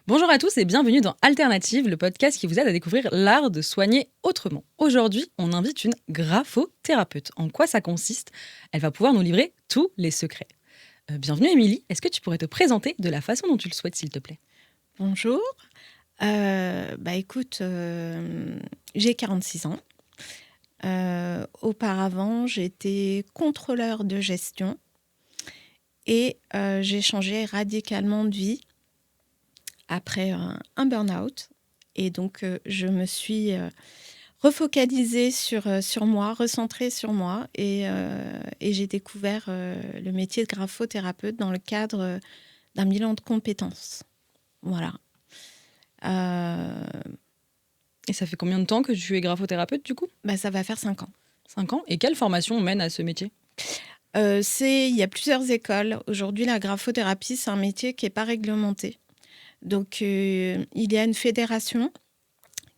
Bonjour à tous et bienvenue dans Alternative, le podcast qui vous aide à découvrir l'art de soigner autrement. Aujourd'hui, on invite une graphothérapeute. En quoi ça consiste? Elle va pouvoir nous livrer tous les secrets. Bienvenue Émilie, est-ce que tu pourrais te présenter de la façon dont tu le souhaites, s'il te plaît? Bonjour. Écoute, j'ai 46 ans. Auparavant, j'étais contrôleur de gestion et j'ai changé radicalement de vie après un burn-out. Et donc, je me suis refocalisée sur moi, recentrée sur moi et j'ai découvert le métier de graphothérapeute dans le cadre d'un bilan de compétences. Voilà. Et ça fait combien de temps que tu es graphothérapeute du coup? Ça va faire 5 ans. 5 ans. Et quelle formation mène à ce métier? Il y a plusieurs écoles. Aujourd'hui, la graphothérapie, c'est un métier qui n'est pas réglementé. Donc, il y a une fédération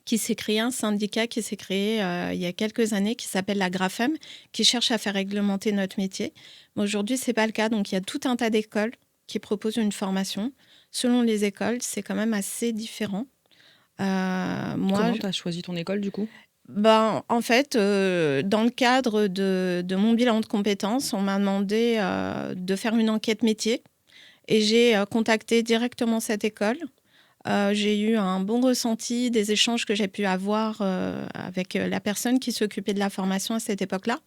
qui s'est créée, un syndicat qui s'est créé il y a quelques années, qui s'appelle la GRAFEM, qui cherche à faire réglementer notre métier. Mais aujourd'hui, ce n'est pas le cas. Donc, il y a tout un tas d'écoles qui proposent une formation. Selon les écoles, c'est quand même assez différent. Comment tu as choisi ton école du coup? En fait, dans le cadre de mon bilan de compétences, on m'a demandé de faire une enquête métier et j'ai contacté directement cette école. J'ai eu un bon ressenti des échanges que j'ai pu avoir avec la personne qui s'occupait de la formation à cette époque-là.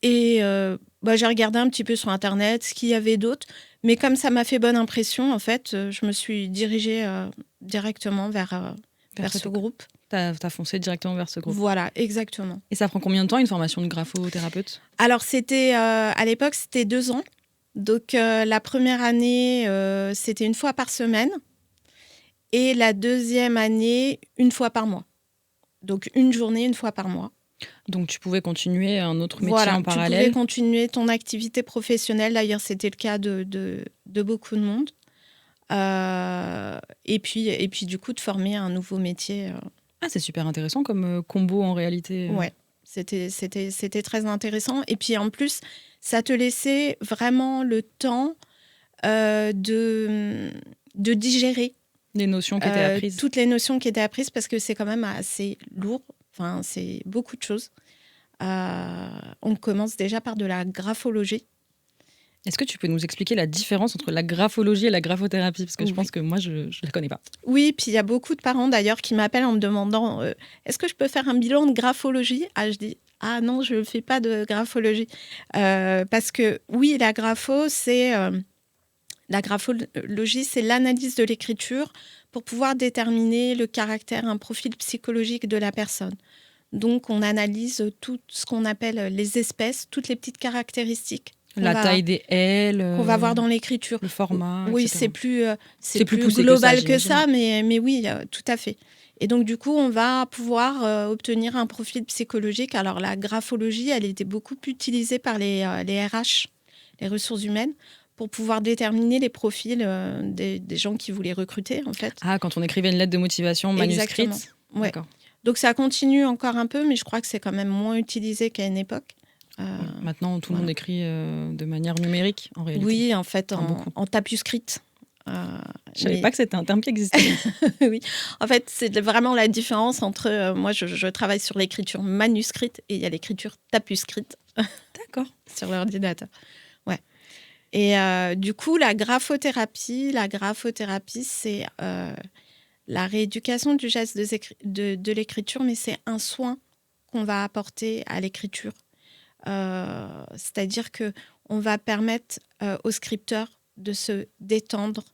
Et j'ai regardé un petit peu sur Internet ce qu'il y avait d'autre. Mais comme ça m'a fait bonne impression, en fait, je me suis dirigée directement vers ce groupe. T'as foncé directement vers ce groupe. Voilà, exactement. Et ça prend combien de temps une formation de graphothérapeute? Alors, à l'époque, c'était 2 ans. Donc, la première année, c'était 1 fois par semaine. Et la deuxième année, 1 fois par mois. Donc, une journée, 1 fois par mois. Donc, tu pouvais continuer un autre métier en parallèle? Tu pouvais continuer ton activité professionnelle. D'ailleurs, c'était le cas de beaucoup de monde. Et puis, du coup, de former un nouveau métier. C'est super intéressant comme combo en réalité. Ouais, c'était très intéressant. Et puis en plus, ça te laissait vraiment le temps de digérer les notions qui étaient apprises. Toutes les notions qui étaient apprises, parce que c'est quand même assez lourd. Enfin, c'est beaucoup de choses. On commence déjà par de la graphologie. Est-ce que tu peux nous expliquer la différence entre la graphologie et la graphothérapie? Parce que je pense que moi, je ne la connais pas. Oui, puis il y a beaucoup de parents d'ailleurs qui m'appellent en me demandant est-ce que je peux faire un bilan de graphologie? Je dis non, je ne fais pas de graphologie. Parce que oui, la graphologie, c'est l'analyse de l'écriture pour pouvoir déterminer le caractère, un profil psychologique de la personne. Donc, on analyse tout ce qu'on appelle les espèces, toutes les petites caractéristiques. La taille des L. Qu'on va voir dans l'écriture. Le format. Oui, etc. c'est plus global que ça, mais oui, tout à fait. Et donc, du coup, on va pouvoir obtenir un profil psychologique. Alors, la graphologie, elle était beaucoup utilisée par les RH, les ressources humaines, pour pouvoir déterminer les profils des gens qui voulaient recruter, en fait. Quand on écrivait une lettre de motivation manuscrite. Exactement. Ouais. Donc, ça continue encore un peu, mais je crois que c'est quand même moins utilisé qu'à une époque. Maintenant, tout le monde écrit de manière numérique, en réalité. Oui, en fait, en tapuscrite. Je ne savais pas que c'était un terme qui existait. Oui, en fait, c'est vraiment la différence entre... moi, je travaille sur l'écriture manuscrite et il y a l'écriture tapuscrite. D'accord. Sur l'ordinateur. Ouais. Et du coup, la graphothérapie, c'est la rééducation du geste de l'écriture, mais c'est un soin qu'on va apporter à l'écriture. C'est-à-dire qu'on va permettre au scripteur de se détendre,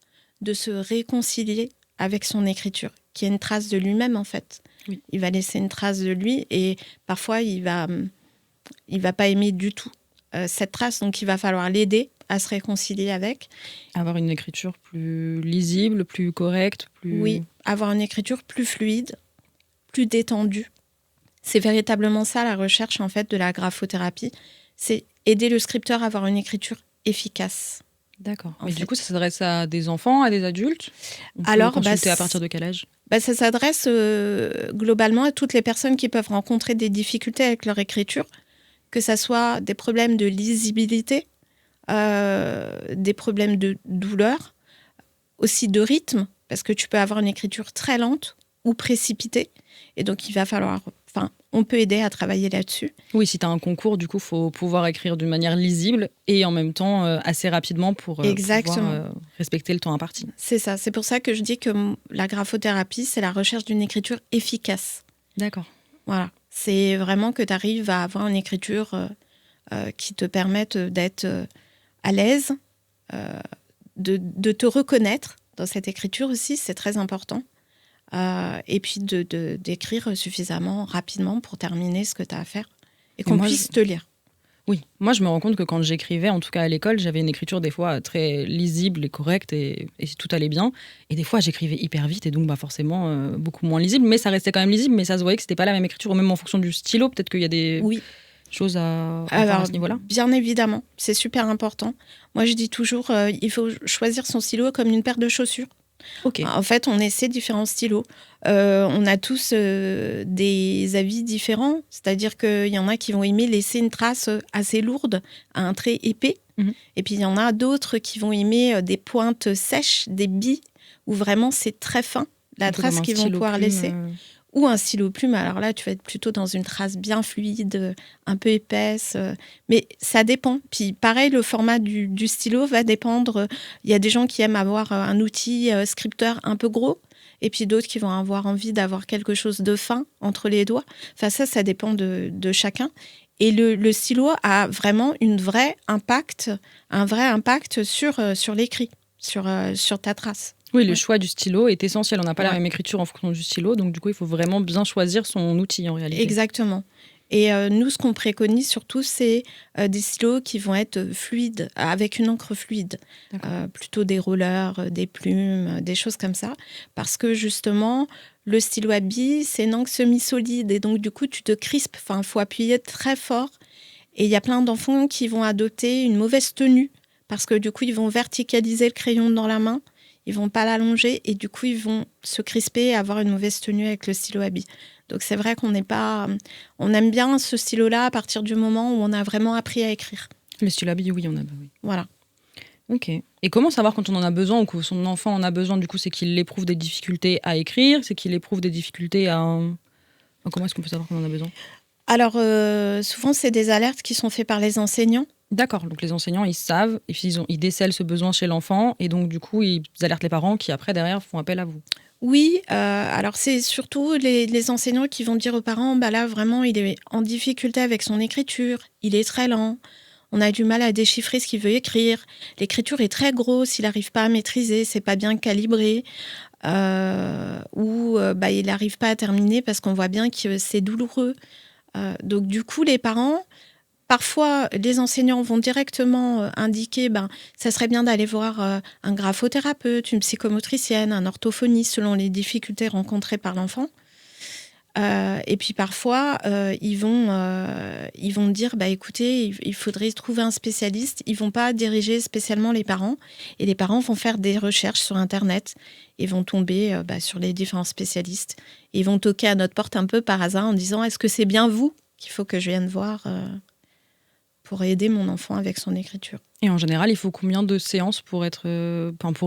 de se réconcilier avec son écriture, qui est une trace de lui-même en fait. Oui. Il va laisser une trace de lui et parfois il va pas aimer du tout cette trace, donc il va falloir l'aider à se réconcilier avec. Avoir une écriture plus lisible, plus correcte, plus... Oui, avoir une écriture plus fluide, plus détendue. C'est véritablement ça la recherche en fait de la graphothérapie, c'est aider le scripteur à avoir une écriture efficace. D'accord. Mais du coup, ça s'adresse à des enfants, à des adultes? On peut consulter à partir de quel âge? Ça s'adresse globalement à toutes les personnes qui peuvent rencontrer des difficultés avec leur écriture, que ça soit des problèmes de lisibilité, des problèmes de douleur, aussi de rythme. parce que tu peux avoir une écriture très lente ou précipitée. Et donc, il va falloir... on peut aider à travailler là-dessus. Oui, si tu as un concours, du coup, il faut pouvoir écrire d'une manière lisible et en même temps assez rapidement pour pouvoir respecter le temps imparti. C'est ça. C'est pour ça que je dis que la graphothérapie, c'est la recherche d'une écriture efficace. D'accord. Voilà. C'est vraiment que tu arrives à avoir une écriture qui te permette d'être à l'aise, de te reconnaître dans cette écriture aussi, c'est très important. Et puis d'écrire suffisamment rapidement pour terminer ce que tu as à faire et qu'on puisse te lire. Oui, moi je me rends compte que quand j'écrivais, en tout cas à l'école, j'avais une écriture des fois très lisible et correcte et tout allait bien. Et des fois j'écrivais hyper vite et donc forcément beaucoup moins lisible, mais ça restait quand même lisible, mais ça se voyait que c'était pas la même écriture, ou même en fonction du stylo, peut-être qu'il y a des choses à faire à ce niveau-là. Bien évidemment, c'est super important. Moi je dis toujours, il faut choisir son stylo comme une paire de chaussures. Okay. En fait, on essaie différents stylos. On a tous des avis différents. C'est-à-dire qu'il y en a qui vont aimer laisser une trace assez lourde, à un trait épais. Et puis, il y en a d'autres qui vont aimer des pointes sèches, des billes, où vraiment c'est très fin, la trace qu'ils vont pouvoir laisser. Ou un stylo plume. Alors là, tu vas être plutôt dans une trace bien fluide, un peu épaisse. Mais ça dépend. Puis pareil, le format du stylo va dépendre. Il y a des gens qui aiment avoir un outil scripteur un peu gros. Et puis d'autres qui vont avoir envie d'avoir quelque chose de fin entre les doigts. Enfin, ça dépend de chacun. Et le stylo a vraiment un vrai impact sur l'écrit, sur ta trace. Oui, le choix du stylo est essentiel. On n'a pas la même écriture en fonction du stylo, donc du coup, il faut vraiment bien choisir son outil en réalité. Exactement. Et nous, ce qu'on préconise surtout, c'est des stylos qui vont être fluides, avec une encre fluide. Plutôt des rollers, des plumes, des choses comme ça. Parce que justement, le stylo à billes, c'est une encre semi-solide. Et donc, du coup, tu te crispes. Enfin, il faut appuyer très fort. Et il y a plein d'enfants qui vont adopter une mauvaise tenue. Parce que du coup, ils vont verticaliser le crayon dans la main. Ils vont pas l'allonger et du coup, ils vont se crisper et avoir une mauvaise tenue avec le stylo à billes. Donc, c'est vrai qu'on on aime bien ce stylo-là à partir du moment où on a vraiment appris à écrire. Le stylo à billes, oui, on a. Oui. Voilà. Ok. Et comment savoir quand on en a besoin ou que son enfant en a besoin? Du coup, c'est qu'il éprouve des difficultés à écrire, c'est qu'il éprouve des difficultés à... Comment est-ce qu'on peut savoir qu'on en a besoin? Alors, souvent, c'est des alertes qui sont faites par les enseignants. D'accord, donc les enseignants, ils savent, et puis ils décèlent ce besoin chez l'enfant, et donc du coup, ils alertent les parents qui, après, derrière, font appel à vous. Oui, alors c'est surtout les enseignants qui vont dire aux parents, bah là, vraiment, il est en difficulté avec son écriture, il est très lent, on a du mal à déchiffrer ce qu'il veut écrire, l'écriture est très grosse, il n'arrive pas à maîtriser, c'est pas bien calibré, ou il n'arrive pas à terminer parce qu'on voit bien que c'est douloureux. Donc du coup, les parents... Parfois, les enseignants vont directement indiquer ça serait bien d'aller voir un graphothérapeute, une psychomotricienne, un orthophoniste selon les difficultés rencontrées par l'enfant. Et puis parfois, ils vont dire écoutez, il faudrait trouver un spécialiste. Ils ne vont pas diriger spécialement les parents. Et les parents vont faire des recherches sur Internet et vont tomber sur les différents spécialistes. Et ils vont toquer à notre porte un peu par hasard en disant est-ce que c'est bien vous qu'il faut que je vienne voir pour aider mon enfant avec son écriture. Et en général, il faut combien de séances pour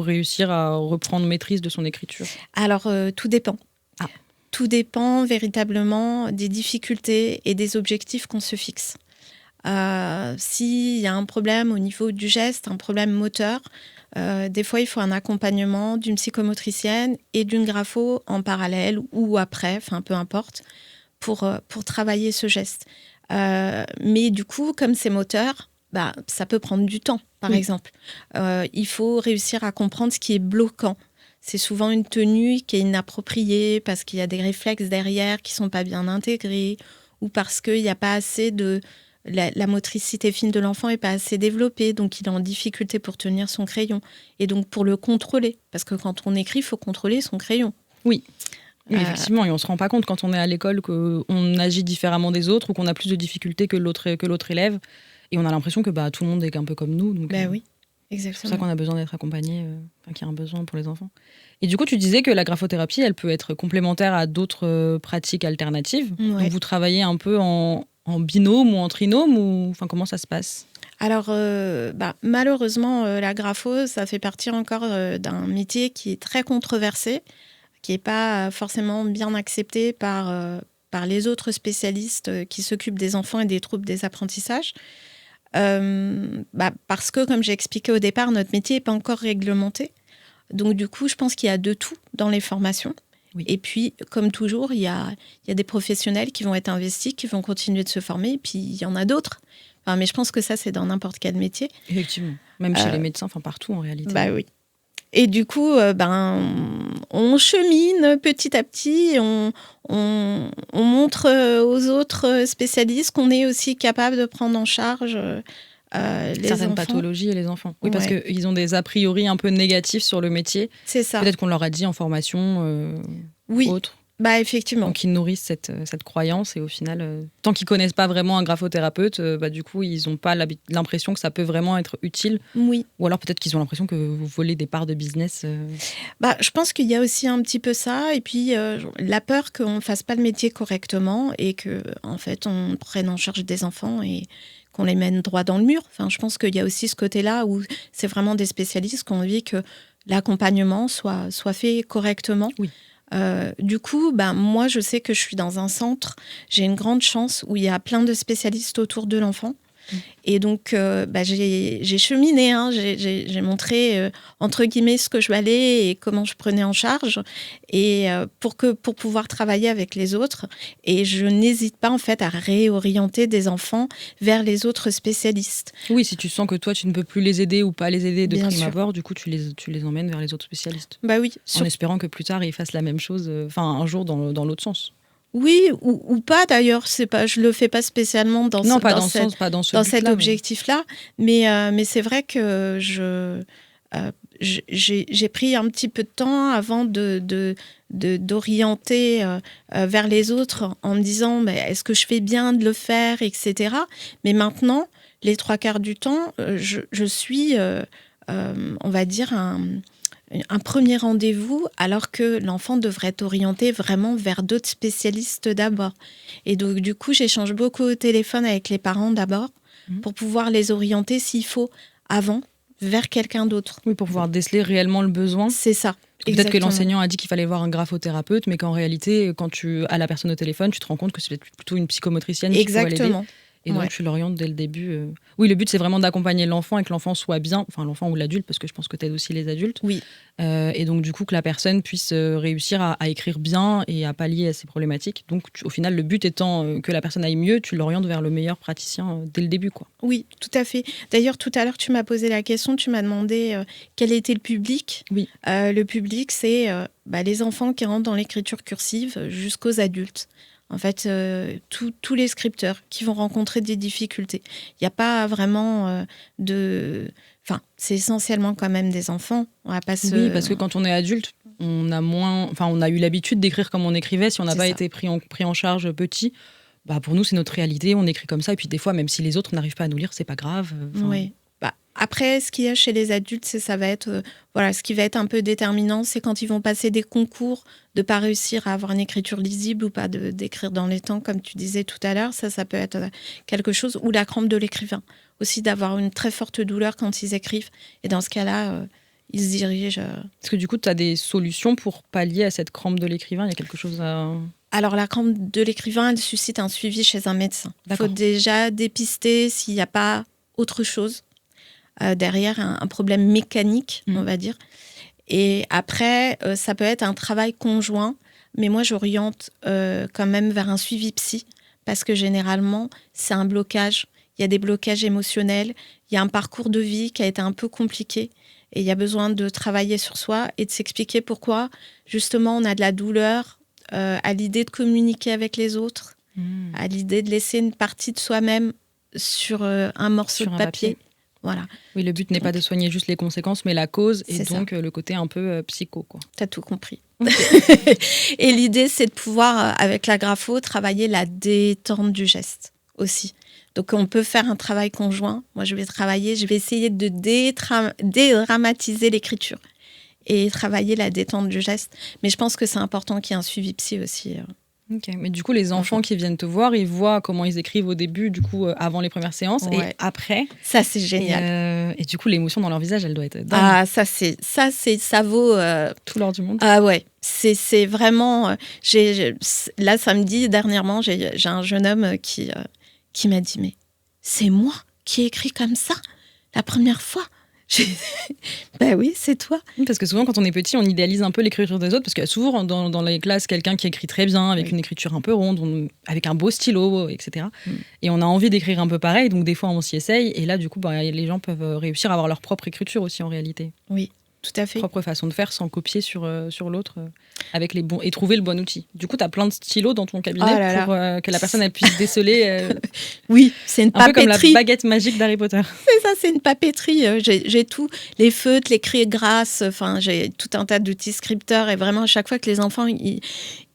réussir à reprendre maîtrise de son écriture? Alors, tout dépend. Tout dépend véritablement des difficultés et des objectifs qu'on se fixe. S'il y a un problème au niveau du geste, un problème moteur, des fois, il faut un accompagnement d'une psychomotricienne et d'une grapho en parallèle ou après, peu importe, pour travailler ce geste. Mais du coup, comme c'est moteur, ça peut prendre du temps, par exemple. Il faut réussir à comprendre ce qui est bloquant. C'est souvent une tenue qui est inappropriée parce qu'il y a des réflexes derrière qui ne sont pas bien intégrés ou parce qu'il n'y a pas assez de... La motricité fine de l'enfant n'est pas assez développée, donc il est en difficulté pour tenir son crayon. Et donc pour le contrôler, parce que quand on écrit, il faut contrôler son crayon. Oui. Oui, effectivement, et on ne se rend pas compte quand on est à l'école qu'on agit différemment des autres ou qu'on a plus de difficultés que l'autre élève. Et on a l'impression que tout le monde est un peu comme nous. Donc, oui, exactement. C'est pour ça qu'on a besoin d'être accompagné, qu'il y a un besoin pour les enfants. Et du coup, tu disais que la graphothérapie, elle peut être complémentaire à d'autres pratiques alternatives. Ouais. Donc vous travaillez un peu en binôme ou en trinôme ou comment ça se passe? Alors, malheureusement, la grapho, ça fait partie encore d'un métier qui est très controversé, qui n'est pas forcément bien accepté par les autres spécialistes qui s'occupent des enfants et des troubles des apprentissages. Parce que, comme j'ai expliqué au départ, notre métier n'est pas encore réglementé. Donc, du coup, je pense qu'il y a de tout dans les formations. Oui. Et puis, comme toujours, il y a des professionnels qui vont être investis, qui vont continuer de se former, et puis il y en a d'autres. Mais je pense que ça, c'est dans n'importe quel métier. Effectivement. Même chez les médecins, partout en réalité. Oui. Et du coup, on chemine petit à petit, on montre aux autres spécialistes qu'on est aussi capable de prendre en charge les certaines enfants. Pathologies et les enfants. Oui, parce qu'ils ont des a priori un peu négatifs sur le métier. C'est ça. Peut-être qu'on leur a dit en formation autre. Effectivement. Donc ils nourrissent cette croyance et au final, tant qu'ils connaissent pas vraiment un graphothérapeute, du coup ils n'ont pas l'impression que ça peut vraiment être utile. Oui. Ou alors peut-être qu'ils ont l'impression que vous volez des parts de business. Je pense qu'il y a aussi un petit peu ça et puis la peur qu'on fasse pas le métier correctement et que en fait on prenne en charge des enfants et qu'on les mène droit dans le mur. Enfin, je pense qu'il y a aussi ce côté-là où c'est vraiment des spécialistes qui ont envie que l'accompagnement soit fait correctement. Oui. Du coup, moi, je sais que je suis dans un centre. J'ai une grande chance où il y a plein de spécialistes autour de l'enfant. Et donc, j'ai cheminé, j'ai montré, entre guillemets, ce que je valais et comment je prenais en charge et pour pouvoir travailler avec les autres. Et je n'hésite pas, en fait, à réorienter des enfants vers les autres spécialistes. Oui, si tu sens que toi, tu ne peux plus les aider ou pas les aider de Bien prime sûr. abord, du coup, tu les emmènes vers les autres spécialistes. Oui. En espérant que plus tard, ils fassent la même chose, un jour dans l'autre sens. Oui, ou pas d'ailleurs. Je le fais pas spécialement dans cet objectif-là. Mais c'est vrai que j'ai pris un petit peu de temps avant d'orienter vers les autres en me disant est-ce que je fais bien de le faire, etc. Mais maintenant, les 3/4 du temps, je suis, on va dire, un premier rendez-vous, alors que l'enfant devrait être orienté vraiment vers d'autres spécialistes d'abord. Et donc, du coup, j'échange beaucoup au téléphone avec les parents d'abord pour pouvoir les orienter, s'il faut, avant, vers quelqu'un d'autre. Oui, pour pouvoir déceler réellement le besoin. C'est ça. Peut-être que l'enseignant a dit qu'il fallait voir un graphothérapeute, mais qu'en réalité, quand tu as la personne au téléphone, tu te rends compte que c'est plutôt une psychomotricienne qui pourrait l'aider. Et donc, tu l'orientes dès le début. Oui, le but, c'est vraiment d'accompagner l'enfant et que l'enfant soit bien, enfin l'enfant ou l'adulte, parce que je pense que tu aides aussi les adultes. Oui. Et donc, du coup, que la personne puisse réussir à écrire bien et à pallier à ses problématiques. Donc, au final, le but étant que la personne aille mieux, tu l'orientes vers le meilleur praticien dès le début, quoi. Oui, tout à fait. D'ailleurs, tout à l'heure, tu m'as posé la question, tu m'as demandé quel était le public. Oui. Le public, c'est les enfants qui rentrent dans l'écriture cursive jusqu'aux adultes. En fait, tous les scripteurs qui vont rencontrer des difficultés. Il n'y a pas vraiment Enfin, c'est essentiellement quand même des enfants. On va pas Oui, parce que quand on est adulte, on a eu l'habitude d'écrire comme on écrivait. Si on n'a pas été pris en charge petit, pour nous, c'est notre réalité. On écrit comme ça. Et puis des fois, même si les autres n'arrivent pas à nous lire, c'est pas grave. Oui. Après, ce qu'il y a chez les adultes, ça va être ce qui va être un peu déterminant, c'est quand ils vont passer des concours, de pas réussir à avoir une écriture lisible ou pas d'écrire dans les temps, comme tu disais tout à l'heure. Ça peut être quelque chose, ou la crampe de l'écrivain, aussi d'avoir une très forte douleur quand ils écrivent. Et dans ce cas-là, ils se dirigent. Est-ce que du coup, tu as des solutions pour pallier à cette crampe de l'écrivain ? Il y a quelque chose à... Alors, la crampe de l'écrivain, elle suscite un suivi chez un médecin. Il faut déjà dépister s'il n'y a pas autre chose. Derrière un problème mécanique, on va dire. Et après, ça peut être un travail conjoint, mais moi, j'oriente quand même vers un suivi psy, parce que généralement, c'est un blocage. Il y a des blocages émotionnels, il y a un parcours de vie qui a été un peu compliqué, et il y a besoin de travailler sur soi et de s'expliquer pourquoi, justement, on a de la douleur à l'idée de communiquer avec les autres, à l'idée de laisser une partie de soi-même sur un morceau de papier. Voilà. Oui, le but n'est pas de soigner juste les conséquences, mais la cause, et donc le côté un peu psycho, quoi. T'as tout compris. Okay. Et l'idée, c'est de pouvoir, avec la grapho, travailler la détente du geste aussi. Donc, on peut faire un travail conjoint. Moi, je vais essayer de dédramatiser l'écriture et travailler la détente du geste. Mais je pense que c'est important qu'il y ait un suivi psy aussi. Ok, mais du coup, les enfants qui viennent te voir, ils voient comment ils écrivent au début, du coup, avant les premières séances et après. Ça, c'est génial. Et du coup, l'émotion dans leur visage, elle doit être dingue. Ah, ça vaut tout l'or du monde. Ah ouais, c'est vraiment. Là, samedi dernièrement, j'ai un jeune homme qui m'a dit mais c'est moi qui ai écrit comme ça la première fois. Ben oui, c'est toi. Parce que souvent, quand on est petit, on idéalise un peu l'écriture des autres, parce qu'il y a souvent dans les classes quelqu'un qui écrit très bien, avec une écriture un peu ronde, avec un beau stylo, etc. Et on a envie d'écrire un peu pareil, donc des fois on s'y essaye, et là, du coup, les gens peuvent réussir à avoir leur propre écriture aussi en réalité. Oui. Tout à fait. Propre façon de faire sans copier sur l'autre avec les bons et trouver le bon outil. Du coup, tu as plein de stylos dans ton cabinet pour que la personne elle puisse déceler. Oui, c'est une papeterie. Un peu comme la baguette magique d'Harry Potter. C'est ça, c'est une papeterie. J'ai tout, les feutres, les crayons grasses, enfin, j'ai tout un tas d'outils scripteurs et vraiment à chaque fois que les enfants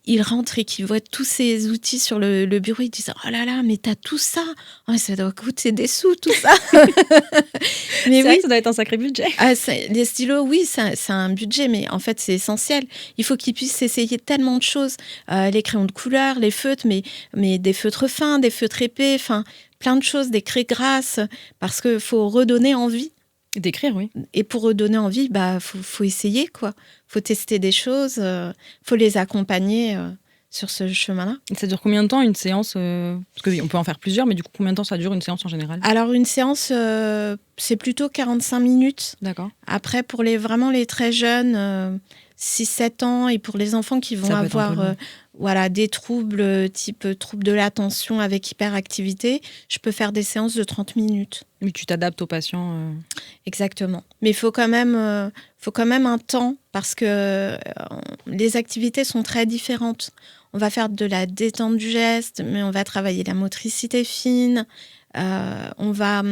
ils rentrent et qu'ils voient tous ces outils sur le bureau, ils disent « Oh là là, mais t'as tout ça oh, ça doit coûter des sous, tout ça !» Mais vrai que ça doit être un sacré budget. Les stylos, oui, c'est un budget, mais en fait, c'est essentiel. Il faut qu'ils puissent essayer tellement de choses. Les crayons de couleur, les feutres, mais des feutres fins, des feutres épais, enfin, plein de choses, des craies grasses, parce qu'il faut redonner envie. D'écrire, oui. Et pour redonner envie, faut essayer, quoi. Faut tester des choses, faut les accompagner sur ce chemin-là. Et ça dure combien de temps une séance Parce qu'on peut en faire plusieurs, mais du coup, combien de temps ça dure une séance en général? Alors, une séance, c'est plutôt 45 minutes. D'accord. Après, pour vraiment les très jeunes, 6-7 ans, et pour les enfants qui vont avoir des troubles, type troubles de l'attention avec hyperactivité, je peux faire des séances de 30 minutes. Oui, tu t'adaptes aux patients. Exactement. Mais il faut quand même un temps, parce que les activités sont très différentes. On va faire de la détente du geste, mais on va travailler la motricité fine. On va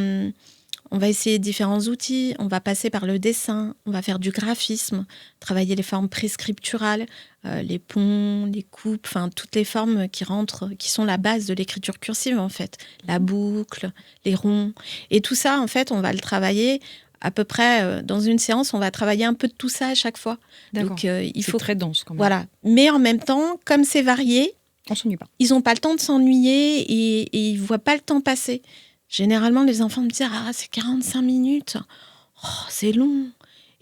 essayer différents outils. On va passer par le dessin. On va faire du graphisme, travailler les formes prescripturales, les ponts, les coupes, enfin toutes les formes qui rentrent, qui sont la base de l'écriture cursive en fait. La boucle, les ronds. Et tout ça, en fait, on va le travailler à peu près dans une séance. On va travailler un peu de tout ça à chaque fois. D'accord. Donc, c'est très dense quand même. Voilà. Mais en même temps, comme c'est varié, on s'ennuie pas. Ils n'ont pas le temps de s'ennuyer et ils ne voient pas le temps passer. Généralement, les enfants me disent « Ah, c'est 45 minutes. Oh, c'est long. »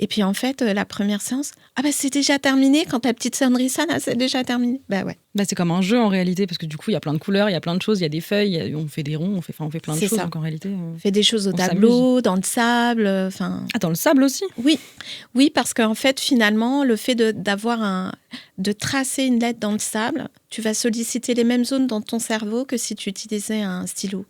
Et puis, en fait, la première séance, « Ah, c'est déjà terminé. Quand ta petite sonnerie sonne, c'est déjà terminé. » Ouais. C'est comme un jeu, en réalité, parce que du coup, il y a plein de couleurs, il y a plein de choses, il y a des feuilles, on fait des ronds, on fait plein de choses. Donc, en réalité, on fait des choses au tableau, dans le sable. Ah, dans le sable aussi ? Oui, parce qu'en fait, finalement, le fait de tracer une lettre dans le sable, tu vas solliciter les mêmes zones dans ton cerveau que si tu utilisais un stylo.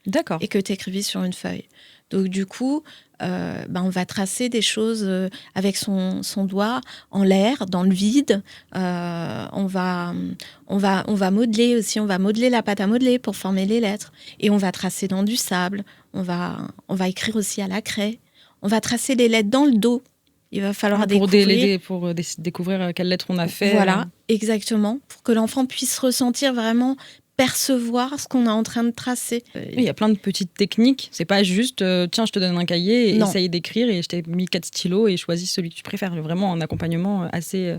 D'accord. Et que tu écrivis sur une feuille. Donc, du coup, on va tracer des choses avec son doigt en l'air, dans le vide. On va modeler aussi. On va modeler la pâte à modeler pour former les lettres. Et on va tracer dans du sable. On va écrire aussi à la craie. On va tracer les lettres dans le dos. Il va falloir découvrir... Pour découvrir quelles lettres on a fait. Voilà, exactement. Pour que l'enfant puisse ressentir vraiment... percevoir ce qu'on est en train de tracer. Il y a plein de petites techniques. C'est pas juste tiens, je te donne un cahier et essaye d'écrire et je t'ai mis 4 stylos et choisis celui que tu préfères. Vraiment un accompagnement assez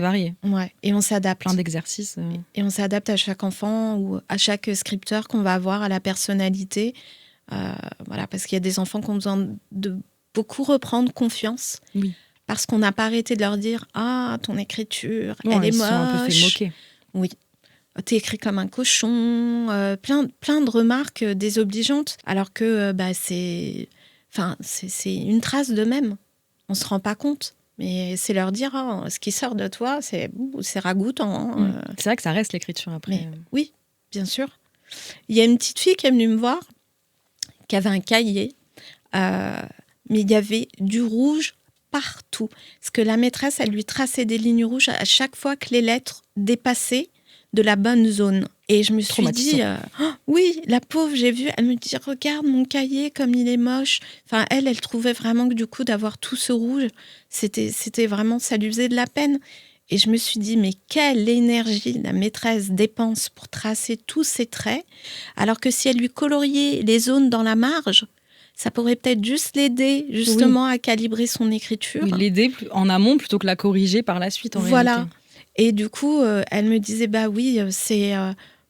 varié. Ouais. Et on s'adapte. Plein d'exercices. Et on s'adapte à chaque enfant ou à chaque scripteur qu'on va avoir, à la personnalité. Parce qu'il y a des enfants qui ont besoin de beaucoup reprendre confiance. Oui. Parce qu'on n'a pas arrêté de leur dire « Ah, ton écriture, elle est moche. » Ils sont un peu fait moquer. Oui. T'es écrit comme un cochon, plein de remarques désobligeantes, alors que c'est une trace d'eux-mêmes. On se rend pas compte, mais c'est leur dire ce qui sort de toi, c'est ragoûtant. C'est vrai que ça reste l'écriture après. Oui, bien sûr. Il y a une petite fille qui est venue me voir, qui avait un cahier, mais il y avait du rouge partout. Parce que la maîtresse, elle lui traçait des lignes rouges à chaque fois que les lettres dépassaient de la bonne zone. Et je me suis dit, oui, la pauvre, j'ai vu, elle me dit, regarde mon cahier comme il est moche. Enfin, elle trouvait vraiment que du coup, d'avoir tout ce rouge, c'était vraiment, ça lui faisait de la peine. Et je me suis dit, mais quelle énergie la maîtresse dépense pour tracer tous ces traits, alors que si elle lui coloriait les zones dans la marge, ça pourrait peut-être juste l'aider justement à calibrer son écriture. Oui, l'aider en amont plutôt que la corriger par la suite en réalité. Et du coup, elle me disait, bah oui, c'est...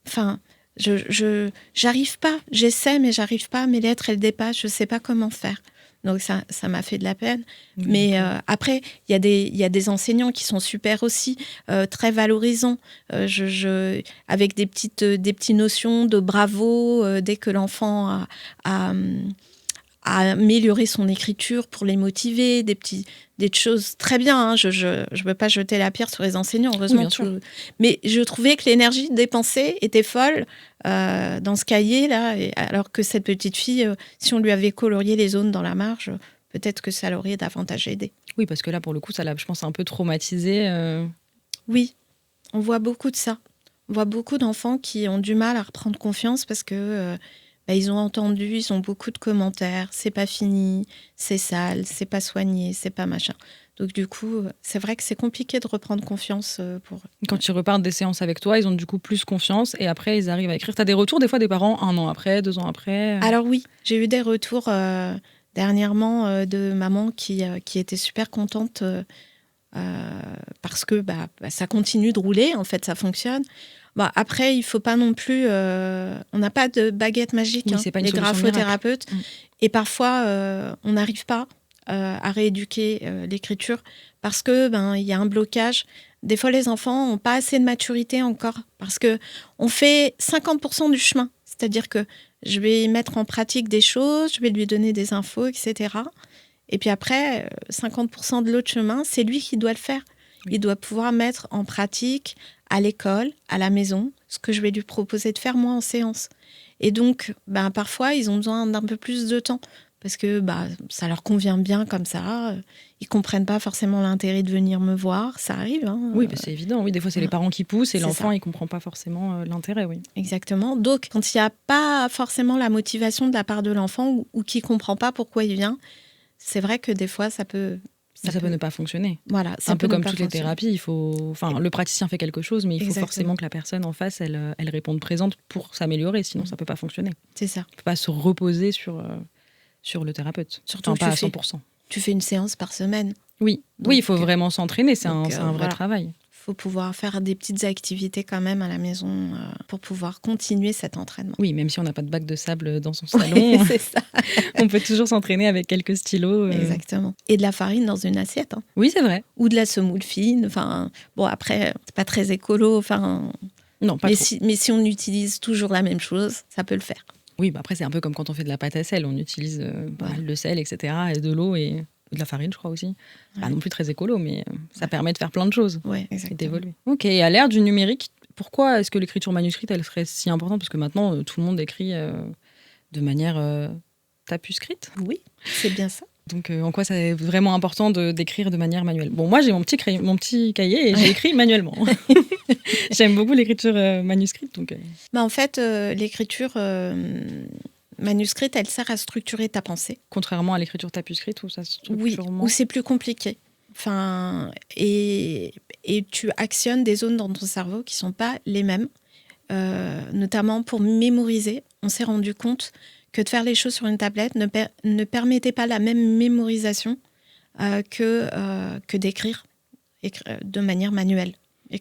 Enfin, j'arrive pas. J'essaie, mais j'arrive pas. Mes lettres, elles dépassent. Je sais pas comment faire. Donc, ça m'a fait de la peine. Oui, Mais d'accord. après, il y a des enseignants qui sont super aussi, très valorisants, avec des petites notions de bravo, dès que l'enfant a, à améliorer son écriture pour les motiver, des choses très bien. Hein. Je ne veux pas jeter la pierre sur les enseignants, Oui, heureusement. bien sûr. Mais je trouvais que l'énergie dépensée était folle dans ce cahier-là, alors que cette petite fille, si on lui avait colorié les zones dans la marge, peut-être que ça l'aurait davantage aidée. Oui, parce que là, pour le coup, ça l'a, je pense, un peu traumatisé. Oui, on voit beaucoup de ça. On voit beaucoup d'enfants qui ont du mal à reprendre confiance parce que ils ont entendu, ils ont beaucoup de commentaires. C'est pas fini, c'est sale, c'est pas soigné, c'est pas machin. Donc du coup, c'est vrai que c'est compliqué de reprendre confiance pour eux. Quand ils repartent des séances avec toi, ils ont du coup plus confiance et après, ils arrivent à écrire. Tu as des retours, des fois, des parents 1 an après, 2 ans après Alors oui, j'ai eu des retours dernièrement de mamans qui étaient super contentes parce que ça continue de rouler, en fait, ça fonctionne. Bon, après, il faut pas non plus... on n'a pas de baguette magique, Oui, hein, c'est pas une les solution graphothérapeutes. miracle. Et parfois, on n'arrive pas à rééduquer l'écriture parce que il y a un blocage. Des fois, les enfants n'ont pas assez de maturité encore parce que on fait 50% du chemin. C'est-à-dire que je vais mettre en pratique des choses, je vais lui donner des infos, etc. Et puis après, 50% de l'autre chemin, c'est lui qui doit le faire. Oui. Il doit pouvoir mettre en pratique à l'école, à la maison, ce que je vais lui proposer de faire moi en séance. Et donc, parfois, ils ont besoin d'un peu plus de temps parce que ça leur convient bien comme ça. Ils comprennent pas forcément l'intérêt de venir me voir. Ça arrive. Hein. Oui, c'est évident. Oui, des fois, c'est les parents qui poussent et C'est l'enfant, ça. il comprend pas forcément l'intérêt. Oui. Exactement. Donc, quand il n'y a pas forcément la motivation de la part de l'enfant ou qui comprend pas pourquoi il vient, c'est vrai que des fois, ça peut ne pas fonctionner. Voilà, un peu comme toutes les thérapies, il faut, le praticien fait quelque chose, mais il faut forcément que la personne en face, elle réponde présente pour s'améliorer, sinon ça peut pas fonctionner. C'est ça. On peut pas se reposer sur le thérapeute, surtout pas à 100%. Tu fais une séance par semaine. Oui, donc, il faut vraiment s'entraîner, c'est un vrai travail. Il faut pouvoir faire des petites activités quand même à la maison pour pouvoir continuer cet entraînement. Oui, même si on n'a pas de bac de sable dans son salon, oui, c'est ça. On peut toujours s'entraîner avec quelques stylos. Exactement. Et de la farine dans une assiette. Hein. Oui, c'est vrai. Ou de la semoule fine. Enfin, bon, après, c'est pas très écolo. Enfin, non, pas trop. Mais si on utilise toujours la même chose, ça peut le faire. Oui, après, c'est un peu comme quand on fait de la pâte à sel. On utilise le sel, etc., et de l'eau et de la farine, je crois aussi. C'est pas non plus très écolo, mais ça permet de faire plein de choses. Oui, exactement. Et d'évoluer. Ok, et à l'ère du numérique, pourquoi est-ce que l'écriture manuscrite, elle serait si importante ? Parce que maintenant, tout le monde écrit de manière tapuscrite. Oui, c'est bien ça. Donc, en quoi c'est vraiment important d'écrire de manière manuelle ? Bon, moi, j'ai mon petit cahier et j'ai écrit manuellement. J'aime beaucoup l'écriture manuscrite. Donc, en fait, l'écriture manuscrite, elle sert à structurer ta pensée. Contrairement à l'écriture tapuscrite, où ça se structure Oui, où c'est plus compliqué. Enfin, et tu actionnes des zones dans ton cerveau qui ne sont pas les mêmes. Notamment pour mémoriser, on s'est rendu compte que de faire les choses sur une tablette ne permettait pas la même mémorisation que d'écrire de manière manuelle.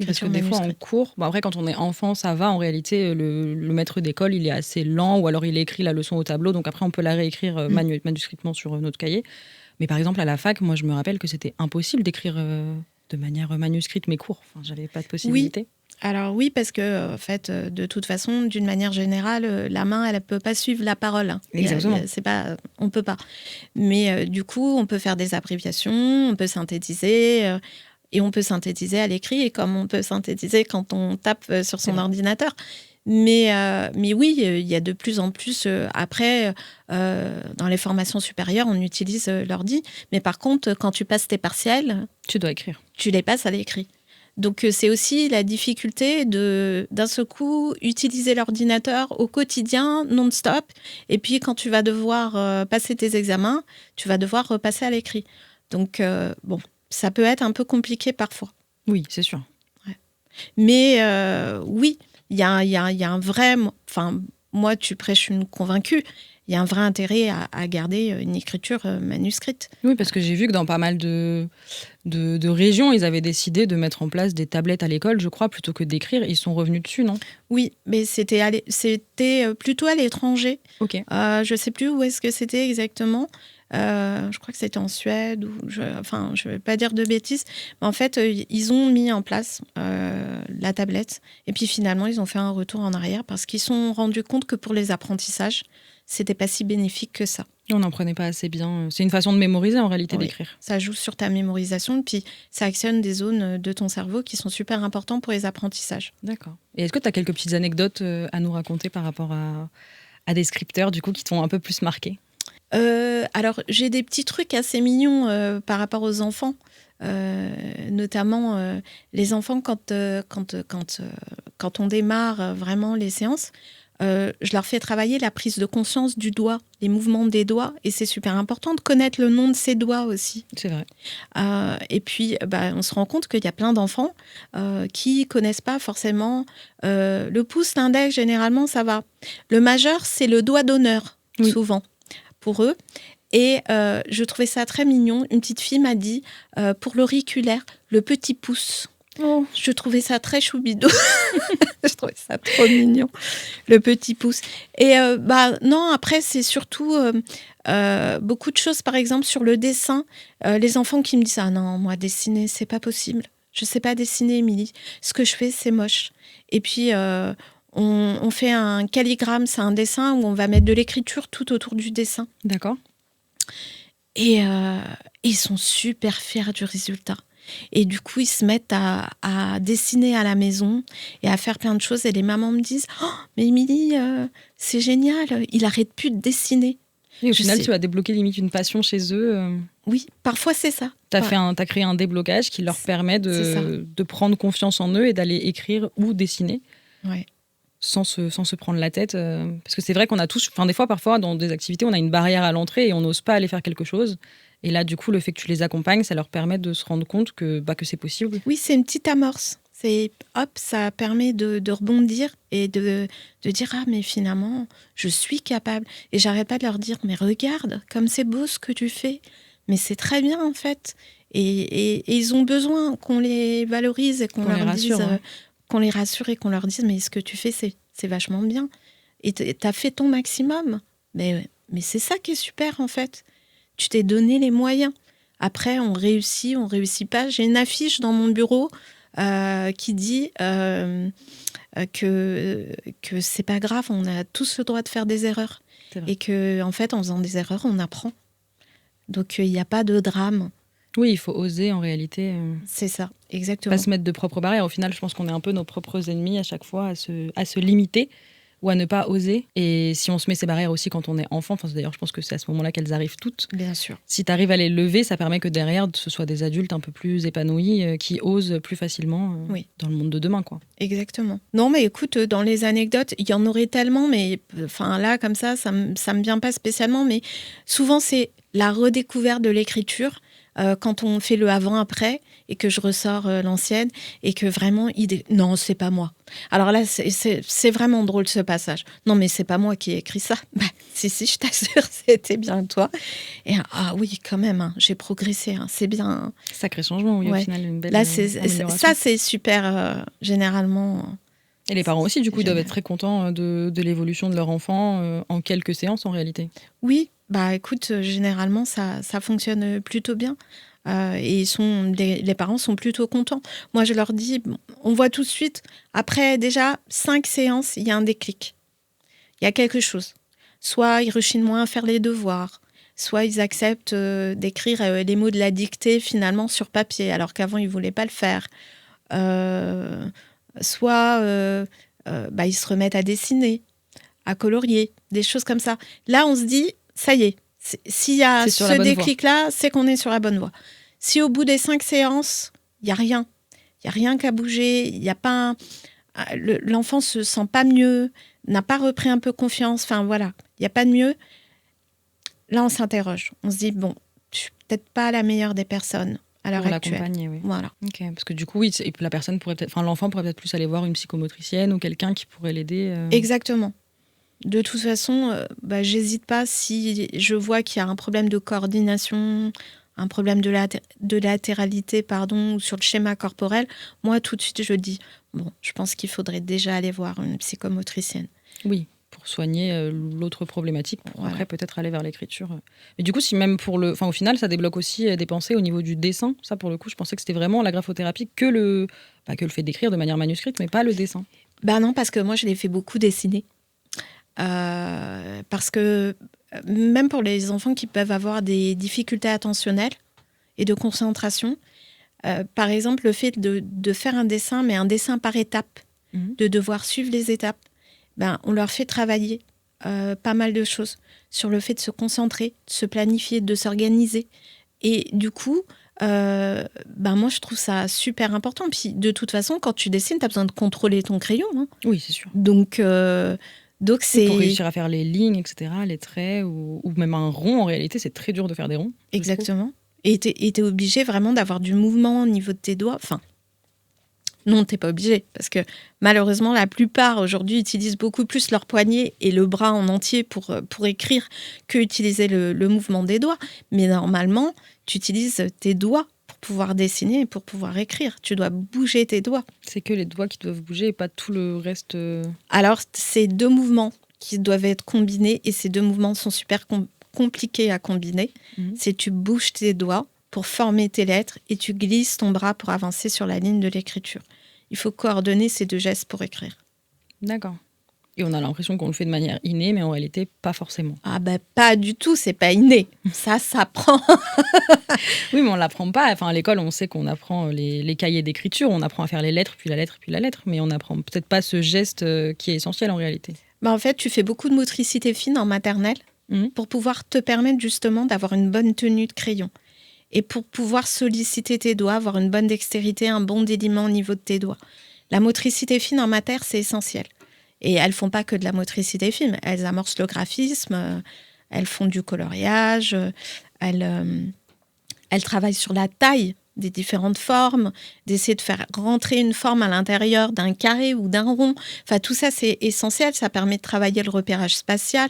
Parce que des fois, en cours, après, quand on est enfant, ça va. En réalité, le maître d'école, il est assez lent, ou alors il écrit la leçon au tableau. Donc après, on peut la réécrire manuscritement sur notre cahier. Mais par exemple, à la fac, moi, je me rappelle que c'était impossible d'écrire de manière manuscrite mes cours. Enfin, j'avais pas de possibilité. Oui. Alors oui, parce que en fait, de toute façon, d'une manière générale, la main, elle ne peut pas suivre la parole. Hein. Exactement. On ne peut pas. Mais du coup, on peut faire des abréviations, on peut synthétiser, et on peut synthétiser à l'écrit, et comme on peut synthétiser quand on tape sur son ordinateur. Mais oui, il y a de plus en plus. Après, dans les formations supérieures, on utilise l'ordi. Mais par contre, quand tu passes tes partiels, tu dois écrire. Tu les passes à l'écrit. Donc, c'est aussi la difficulté d'un seul coup, utiliser l'ordinateur au quotidien, non-stop. Et puis, quand tu vas devoir passer tes examens, tu vas devoir repasser à l'écrit. Donc, ça peut être un peu compliqué parfois. Oui, c'est sûr. Ouais. Mais oui, il y a un vrai... Enfin, moi, tu prêches une convaincue. Il y a un vrai intérêt à garder une écriture manuscrite. Oui, parce que j'ai vu que dans pas mal de de régions, ils avaient décidé de mettre en place des tablettes à l'école, je crois, plutôt que d'écrire. Ils sont revenus dessus, non? Oui, mais c'était plutôt à l'étranger. Ok. Je ne sais plus où est-ce que c'était exactement. Je crois que c'était en Suède. Je ne vais pas dire de bêtises. Mais en fait, ils ont mis en place la tablette. Et puis finalement, ils ont fait un retour en arrière parce qu'ils se sont rendus compte que pour les apprentissages, c'était pas si bénéfique que ça. On n'en prenait pas assez bien. C'est une façon de mémoriser en réalité, Oui. d'écrire. Ça joue sur ta mémorisation, puis ça actionne des zones de ton cerveau qui sont super importantes pour les apprentissages. D'accord. Et est-ce que tu as quelques petites anecdotes à nous raconter par rapport à des scripteurs du coup, qui t'ont un peu plus marqué? Alors, j'ai des petits trucs assez mignons par rapport aux enfants. Notamment les enfants, quand on démarre vraiment les séances, je leur fais travailler la prise de conscience du doigt, les mouvements des doigts, et c'est super important de connaître le nom de ses doigts aussi. C'est vrai. Et puis, on se rend compte qu'il y a plein d'enfants qui connaissent pas forcément le pouce, l'index, généralement ça va. Le majeur, c'est le doigt d'honneur, Oui. souvent, pour eux. Et je trouvais ça très mignon. Une petite fille m'a dit, pour l'auriculaire, le petit pouce. Oh. Je trouvais ça très choubidou. Je trouvais ça trop mignon, le petit pouce. Et non, après, c'est surtout beaucoup de choses, par exemple, sur le dessin. Les enfants qui me disent « Ah non, moi, dessiner, c'est pas possible. Je sais pas dessiner, Émilie. Ce que je fais, c'est moche. » Et puis, on fait un calligramme, c'est un dessin où on va mettre de l'écriture tout autour du dessin. D'accord. Et ils sont super fiers du résultat. Et du coup, ils se mettent à dessiner à la maison et à faire plein de choses. Et les mamans me disent « Oh, mais Émilie, c'est génial, il arrête plus de dessiner. » Et au final, tu as débloqué limite une passion chez eux. Oui, parfois c'est ça. T'as créé un déblocage qui leur permet de prendre confiance en eux et d'aller écrire ou dessiner. Ouais. Sans se prendre la tête. Parce que c'est vrai qu'on a tous... Enfin, des fois, parfois, dans des activités, on a une barrière à l'entrée et on n'ose pas aller faire quelque chose. Et là, du coup, le fait que tu les accompagnes, ça leur permet de se rendre compte que c'est possible. Oui, c'est une petite amorce. C'est hop, ça permet de rebondir et de dire « Ah, mais finalement, je suis capable. » Et j'arrête pas de leur dire « Mais regarde, comme c'est beau ce que tu fais. Mais c'est très bien, en fait. » Et ils ont besoin qu'on les valorise et qu'on leur rassure, dise... qu'on les rassure et qu'on leur dise « Mais ce que tu fais, c'est vachement bien. Et t'as fait ton maximum. » Mais c'est ça qui est super, en fait. Tu t'es donné les moyens. Après, on réussit pas. J'ai une affiche dans mon bureau qui dit que c'est pas grave, on a tous le droit de faire des erreurs. Et que, en fait, en faisant des erreurs, on apprend. Donc, il n'y a pas de drame. Oui, il faut oser, en réalité. C'est ça, exactement. Pas se mettre de propres barrières. Au final, je pense qu'on est un peu nos propres ennemis à chaque fois, à se limiter ou à ne pas oser. Et si on se met ces barrières aussi quand on est enfant, d'ailleurs, je pense que c'est à ce moment-là qu'elles arrivent toutes. Bien sûr. Si tu arrives à les lever, ça permet que derrière, ce soit des adultes un peu plus épanouis, qui osent plus facilement dans le monde de demain, quoi. Exactement. Non, mais écoute, dans les anecdotes, il y en aurait tellement, mais là, comme ça me vient pas spécialement, mais souvent, c'est la redécouverte de l'écriture. Quand on fait le avant-après et que je ressors l'ancienne et que vraiment, non, c'est pas moi. Alors là, c'est vraiment drôle ce passage. Non, mais c'est pas moi qui ai écrit ça. Si, je t'assure, c'était bien toi. Et oui, quand même, hein, j'ai progressé, hein, c'est bien. Hein. Sacré changement, oui, ouais. Au final, une belle là, amélioration. Ça, c'est super, généralement. Et les parents aussi, du coup, doivent être très contents de l'évolution de leur enfant en quelques séances, en réalité. Oui, écoute, généralement, ça fonctionne plutôt bien. Et les parents sont plutôt contents. Moi, je leur dis, on voit tout de suite, après déjà 5 séances, il y a un déclic. Il y a quelque chose. Soit ils rechignent moins à faire les devoirs, soit ils acceptent d'écrire les mots de la dictée finalement sur papier, alors qu'avant, ils ne voulaient pas le faire. Soit ils se remettent à dessiner, à colorier, des choses comme ça. Là, on se dit, ça y est, s'il y a ce déclic-là, c'est qu'on est sur la bonne voie. Si au bout des 5 séances, il n'y a rien qu'à bouger, il n'y a pas l'enfant se sent pas mieux, n'a pas repris un peu confiance, il n'y a pas de mieux. Là, on s'interroge. On se dit, bon, je suis peut-être pas la meilleure des personnes à l'heure actuelle. L'accompagner, oui. Voilà. Ok, parce que du coup, oui, l'enfant pourrait peut-être plus aller voir une psychomotricienne ou quelqu'un qui pourrait l'aider. Exactement. De toute façon, j'hésite pas si je vois qu'il y a un problème de coordination, un problème de latéralité, ou sur le schéma corporel, moi, tout de suite, je dis, bon, je pense qu'il faudrait déjà aller voir une psychomotricienne. Oui, pour soigner l'autre problématique, pour Voilà. après peut-être aller vers l'écriture. Mais du coup, si même au final, ça débloque aussi des pensées au niveau du dessin. Ça, pour le coup, je pensais que c'était vraiment la graphothérapie que le fait d'écrire de manière manuscrite, mais pas le dessin. Non, parce que moi, je l'ai fait beaucoup dessiner. Parce que même pour les enfants qui peuvent avoir des difficultés attentionnelles et de concentration, par exemple, le fait de faire un dessin, mais un dessin par étapes, de devoir suivre les étapes, on leur fait travailler pas mal de choses sur le fait de se concentrer, de se planifier, de s'organiser. Et du coup, moi, je trouve ça super important. Puis, de toute façon, quand tu dessines, tu as besoin de contrôler ton crayon. Hein. Oui, c'est sûr. Donc c'est... Pour réussir à faire les lignes, etc., les traits, ou même un rond, en réalité, c'est très dur de faire des ronds. Exactement. Et t'es obligé vraiment d'avoir du mouvement au niveau de tes doigts. Enfin, non, t'es pas obligé. Parce que malheureusement, la plupart aujourd'hui utilisent beaucoup plus leur poignet et le bras en entier pour écrire que utiliser le mouvement des doigts. Mais normalement, tu utilises tes doigts pour pouvoir dessiner et pour pouvoir écrire. Tu dois bouger tes doigts. C'est que les doigts qui doivent bouger et pas tout le reste. Alors, c'est 2 mouvements qui doivent être combinés et ces 2 mouvements sont super compliqués à combiner. C'est tu bouges tes doigts pour former tes lettres et tu glisses ton bras pour avancer sur la ligne de l'écriture. Il faut coordonner ces 2 gestes pour écrire. D'accord. Et on a l'impression qu'on le fait de manière innée, mais en réalité, pas forcément. Pas du tout, c'est pas inné. Ça s'apprend. Oui, mais on l'apprend pas. Enfin, à l'école, on sait qu'on apprend les cahiers d'écriture, on apprend à faire les lettres, puis la lettre, puis la lettre, mais on n'apprend peut-être pas ce geste qui est essentiel en réalité. En fait, tu fais beaucoup de motricité fine en maternelle pour pouvoir te permettre justement d'avoir une bonne tenue de crayon. Et pour pouvoir solliciter tes doigts, avoir une bonne dextérité, un bon déliement au niveau de tes doigts. La motricité fine en mater, c'est essentiel. Et elles font pas que de la motricité fine. Elles amorcent le graphisme, elles font du coloriage, elles travaillent sur la taille des différentes formes, d'essayer de faire rentrer une forme à l'intérieur d'un carré ou d'un rond. Enfin, tout ça, c'est essentiel. Ça permet de travailler le repérage spatial.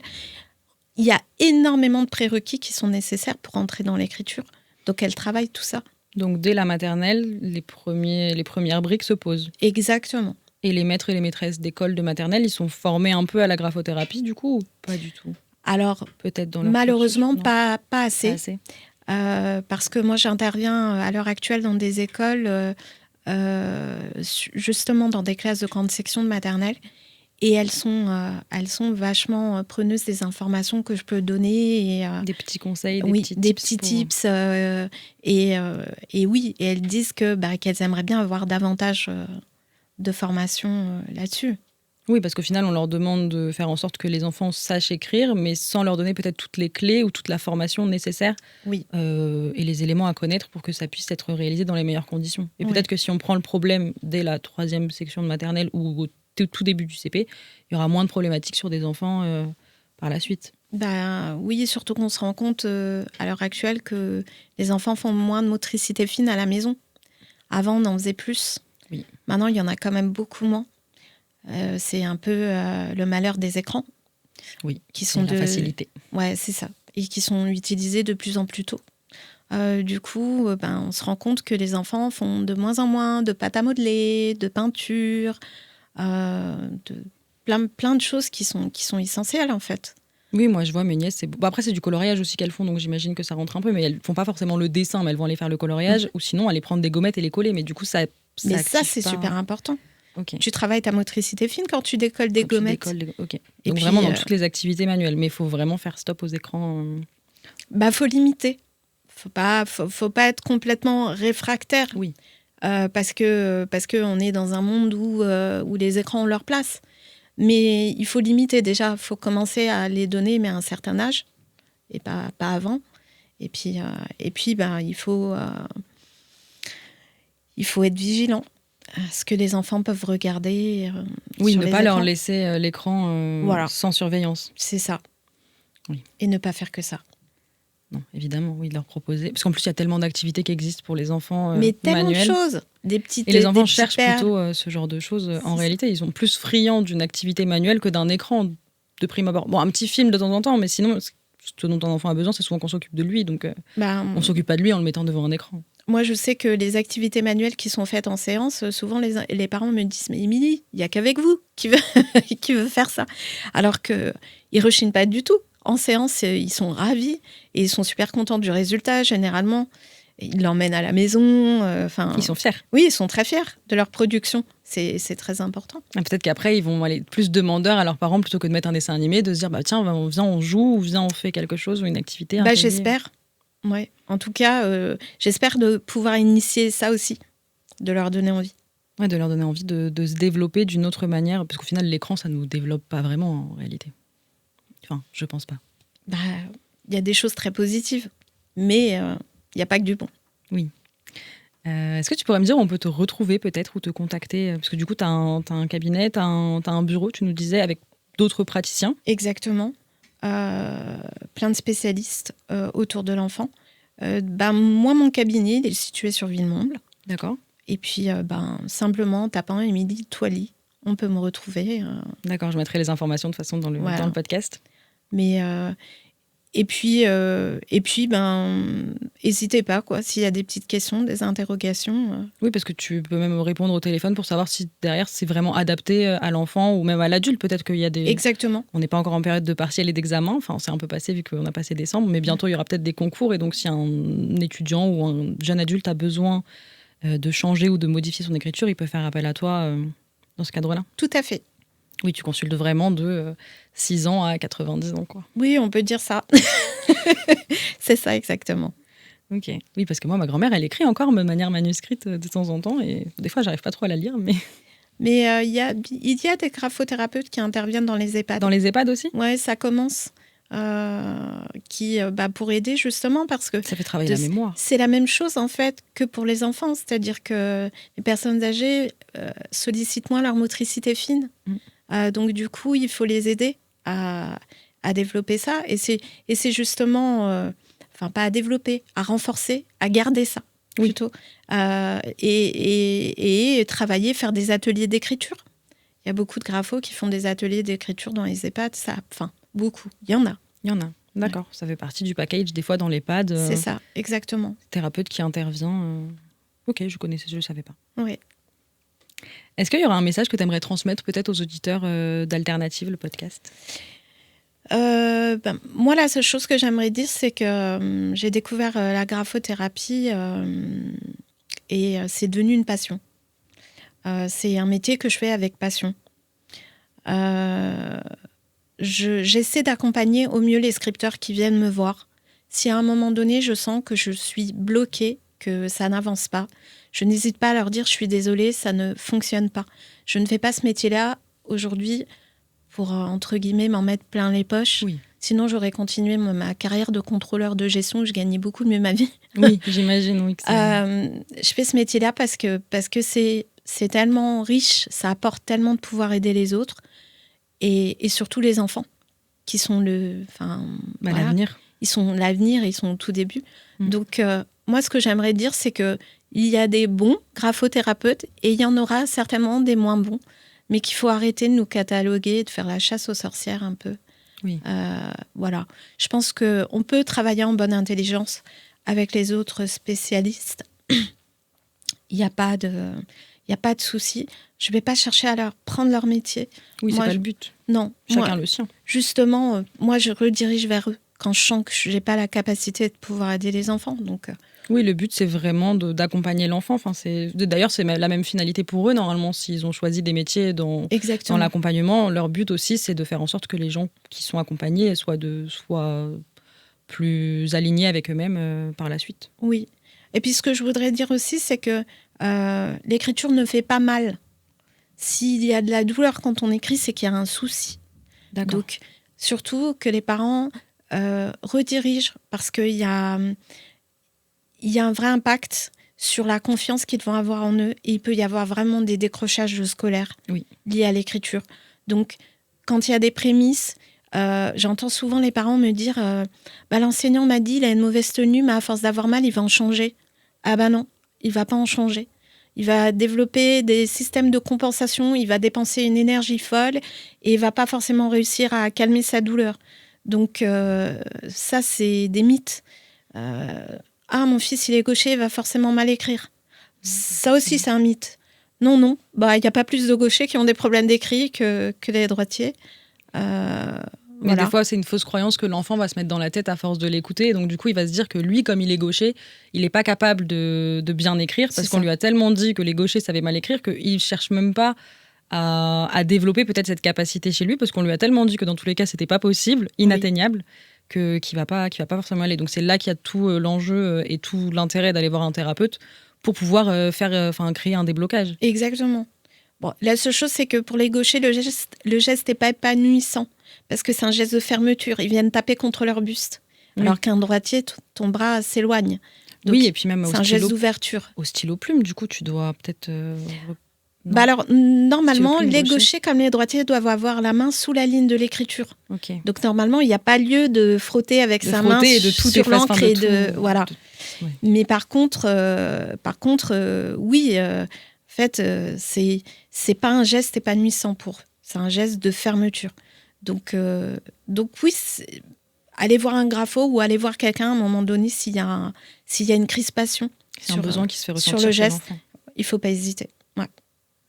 Il y a énormément de prérequis qui sont nécessaires pour entrer dans l'écriture. Donc, elles travaillent tout ça. Donc, dès la maternelle, les premières briques se posent. Exactement. Et les maîtres et les maîtresses d'école de maternelle, ils sont formés un peu à la graphothérapie, du coup, ou pas du tout? Alors, peut-être dans leur malheureusement, cursus, pas assez. Pas assez. Parce que moi, j'interviens à l'heure actuelle dans des écoles, justement dans des classes de grande section de maternelle. Et elles sont vachement preneuses des informations que je peux donner. Et, des petits conseils, des petits tips. Et oui, et elles disent qu'elles aimeraient bien avoir davantage de formation là-dessus. Oui, parce qu'au final, on leur demande de faire en sorte que les enfants sachent écrire, mais sans leur donner peut-être toutes les clés ou toute la formation nécessaire et les éléments à connaître pour que ça puisse être réalisé dans les meilleures conditions. Et peut-être que si on prend le problème dès la 3e section de maternelle ou au tout début du CP, il y aura moins de problématiques sur des enfants par la suite. Oui, surtout qu'on se rend compte à l'heure actuelle que les enfants font moins de motricité fine à la maison. Avant, on en faisait plus. Oui. Maintenant, il y en a quand même beaucoup moins. C'est un peu le malheur des écrans. Oui, qui sont la facilité. Ouais, c'est ça. Et qui sont utilisés de plus en plus tôt. Du coup, on se rend compte que les enfants font de moins en moins de pâte à modeler, de peinture, de plein de choses qui sont essentielles, en fait. Oui, moi, je vois mes nièces. Après, c'est du coloriage aussi qu'elles font, donc j'imagine que ça rentre un peu. Mais elles font pas forcément le dessin, mais elles vont aller faire le coloriage. Ou sinon, aller prendre des gommettes et les coller. Mais du coup, ça mais ça, c'est super important. Okay. Tu travailles ta motricité fine quand tu décolles des gommettes. Okay. Donc puis, vraiment dans toutes les activités manuelles. Mais il faut vraiment faire stop aux écrans. Faut limiter. Faut pas être complètement réfractaire. Oui. Parce que on est dans un monde où les écrans ont leur place. Mais il faut limiter déjà. Il faut commencer à les donner, mais à un certain âge. Et pas avant. Et puis il faut être vigilant. Ce que les enfants peuvent regarder. Oui, ne pas leur laisser l'écran sans surveillance. C'est ça. Oui. Et ne pas faire que ça. Non, évidemment, oui, de leur proposer. Parce qu'en plus, il y a tellement d'activités qui existent pour les enfants mais tellement manuels. de choses. Et les enfants cherchent plutôt ce genre de choses. En réalité, ils sont plus friands d'une activité manuelle que d'un écran de prime abord. Bon, un petit film de temps en temps, mais sinon, ce dont un enfant a besoin, c'est souvent qu'on s'occupe de lui. Donc, on ne on s'occupe pas de lui en le mettant devant un écran. Moi, je sais que les activités manuelles qui sont faites en séance, souvent les parents me disent « Mais Émilie, il n'y a qu'avec vous qui veut, qui veut faire ça ». Alors qu'ils ne rechignent pas du tout. En séance, ils sont ravis et ils sont super contents du résultat, généralement. Ils l'emmènent à la maison. Ils sont fiers. Oui, ils sont très fiers de leur production. C'est très important. Peut-être qu'après, ils vont aller plus demandeurs à leurs parents plutôt que de mettre un dessin animé, de se dire tiens, viens, on joue, ou viens, on fait quelque chose, ou une activité. J'espère. Ouais. En tout cas, j'espère de pouvoir initier ça aussi, de leur donner envie. Ouais, de leur donner envie de se développer d'une autre manière, parce qu'au final, l'écran, ça ne nous développe pas vraiment en réalité. Enfin, je pense pas. Il y a des choses très positives, mais il n'y a pas que du bon. Oui. Est-ce que tu pourrais me dire où on peut te retrouver peut-être ou te contacter? Parce que du coup, tu as un cabinet, tu as un bureau, tu nous disais, avec d'autres praticiens. Exactement. Plein de spécialistes autour de l'enfant. Moi, mon cabinet, il est situé sur Villemomble. D'accord. Et puis, simplement, en tapant Émilie Toily, on peut me retrouver. D'accord, je mettrai les informations de toute façon dans le podcast. Mais... Et puis, n'hésitez pas, quoi, s'il y a des petites questions, des interrogations. Oui, parce que tu peux même répondre au téléphone pour savoir si derrière c'est vraiment adapté à l'enfant ou même à l'adulte. Peut-être qu'il y a des... Exactement. On n'est pas encore en période de partiel et d'examen. Enfin, on s'est un peu passé vu qu'on a passé décembre, mais bientôt il y aura peut-être des concours. Et donc, si un étudiant ou un jeune adulte a besoin de changer ou de modifier son écriture, il peut faire appel à toi dans ce cadre-là. Tout à fait. Oui, tu consultes vraiment de 6 ans à 90 ans, quoi. Oui, on peut dire ça. C'est ça, exactement. Ok. Oui, parce que moi, ma grand-mère, elle écrit encore de manière manuscrite de temps en temps, et des fois, j'arrive pas trop à la lire, mais... Mais il y a des graphothérapeutes qui interviennent dans les EHPAD. Dans les EHPAD aussi ? Ouais, ça commence. Pour aider, justement, parce que... Ça fait travailler la mémoire. C'est la même chose, en fait, que pour les enfants. C'est-à-dire que les personnes âgées sollicitent moins leur motricité fine. Donc, du coup, il faut les aider à développer ça. Et c'est justement... pas à développer, à renforcer, à garder ça, plutôt. Et travailler, faire des ateliers d'écriture. Il y a beaucoup de graphos qui font des ateliers d'écriture dans les EHPAD. Beaucoup. Il y en a. D'accord. Ouais. Ça fait partie du package, des fois, dans l'EHPAD. C'est ça, exactement. Thérapeute qui intervient. Ok, je ne savais pas. Oui. Est-ce qu'il y aura un message que tu aimerais transmettre peut-être aux auditeurs d'Alternative, le podcast ? Moi, la seule chose que j'aimerais dire, c'est que j'ai découvert la graphothérapie et c'est devenu une passion. C'est un métier que je fais avec passion. J'essaie d'accompagner au mieux les scripteurs qui viennent me voir. Si à un moment donné, je sens que je suis bloquée, que ça n'avance pas, je n'hésite pas à leur dire « je suis désolée, ça ne fonctionne pas ». Je ne fais pas ce métier-là aujourd'hui pour, entre guillemets, m'en mettre plein les poches. Oui. Sinon, j'aurais continué ma carrière de contrôleur de gestion où je gagnais beaucoup mieux ma vie. Oui, j'imagine. Oui, je fais ce métier-là parce que c'est tellement riche, ça apporte tellement de pouvoir aider les autres et surtout les enfants qui sont l'avenir. Ils sont l'avenir, ils sont au tout début. Donc, moi, ce que j'aimerais dire, c'est qu'il y a des bons graphothérapeutes et il y en aura certainement des moins bons, mais qu'il faut arrêter de nous cataloguer, de faire la chasse aux sorcières un peu. Oui. Voilà. Je pense qu'on peut travailler en bonne intelligence avec les autres spécialistes. Il n'y a pas de souci. Je ne vais pas chercher à leur prendre leur métier. Oui, c'est pas le but. Non. Chacun le sien. Justement, moi, je redirige vers eux quand je sens que je n'ai pas la capacité de pouvoir aider les enfants. Donc, oui, le but, c'est vraiment d'accompagner l'enfant. Enfin, d'ailleurs, c'est la même finalité pour eux, normalement, s'ils ont choisi des métiers dans l'accompagnement. Leur but aussi, c'est de faire en sorte que les gens qui sont accompagnés soient plus alignés avec eux-mêmes par la suite. Oui. Et puis, ce que je voudrais dire aussi, c'est que l'écriture ne fait pas mal. S'il y a de la douleur quand on écrit, c'est qu'il y a un souci. D'accord. Donc, surtout que les parents redirigent parce qu'il y a un vrai impact sur la confiance qu'ils vont avoir en eux. Et il peut y avoir vraiment des décrochages scolaires liés à l'écriture. Donc, quand il y a des prémices, j'entends souvent les parents me dire l'enseignant m'a dit il a une mauvaise tenue, mais à force d'avoir mal, il va en changer. Ah non, il ne va pas en changer. Il va développer des systèmes de compensation, il va dépenser une énergie folle et il ne va pas forcément réussir à calmer sa douleur. Donc ça, c'est des mythes. Mon fils, il est gaucher, il va forcément mal écrire. Ça aussi, c'est un mythe. Non. Il n'y a pas plus de gauchers qui ont des problèmes d'écrit que les droitiers. Mais des fois, c'est une fausse croyance que l'enfant va se mettre dans la tête à force de l'écouter. Et donc, du coup, il va se dire que lui, comme il est gaucher, il n'est pas capable de bien écrire parce qu'on lui a tellement dit que les gauchers savaient mal écrire qu'il ne cherche même pas à développer peut-être cette capacité chez lui parce qu'on lui a tellement dit que dans tous les cas, c'était pas possible, inatteignable, qu'il va pas forcément aller. Donc, c'est là qu'il y a tout l'enjeu et tout l'intérêt d'aller voir un thérapeute pour pouvoir créer un déblocage. Exactement. Bon, la seule chose, c'est que pour les gauchers, le geste n'est pas épanouissant. Parce que c'est un geste de fermeture. Ils viennent taper contre leur buste. Alors qu'un droitier, ton bras s'éloigne. Donc, oui, et puis même c'est un geste d'ouverture. Au stylo plume, du coup, tu dois peut-être... alors, normalement, les gauchers comme les droitiers doivent avoir la main sous la ligne de l'écriture. Okay. Donc, normalement, il n'y a pas lieu de frotter avec sa main sur l'encre. Voilà. Ouais. Mais par contre, oui, en fait, c'est pas un geste épanouissant pour eux. C'est un geste de fermeture. Donc oui, aller voir un grapho ou aller voir quelqu'un à un moment donné s'il y a une crispation un besoin qui se fait ressentir sur le geste, il ne faut pas hésiter. Ouais.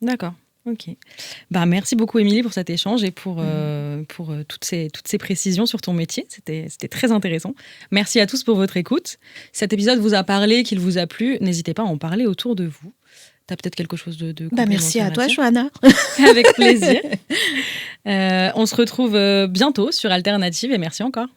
D'accord, ok. Merci beaucoup Émilie pour cet échange et pour toutes ces précisions sur ton métier. C'était très intéressant. Merci à tous pour votre écoute. Cet épisode vous a parlé, qu'il vous a plu, n'hésitez pas à en parler autour de vous. T'as peut-être quelque chose de merci à toi, Johanna. Avec plaisir. On se retrouve bientôt sur Alternative et merci encore.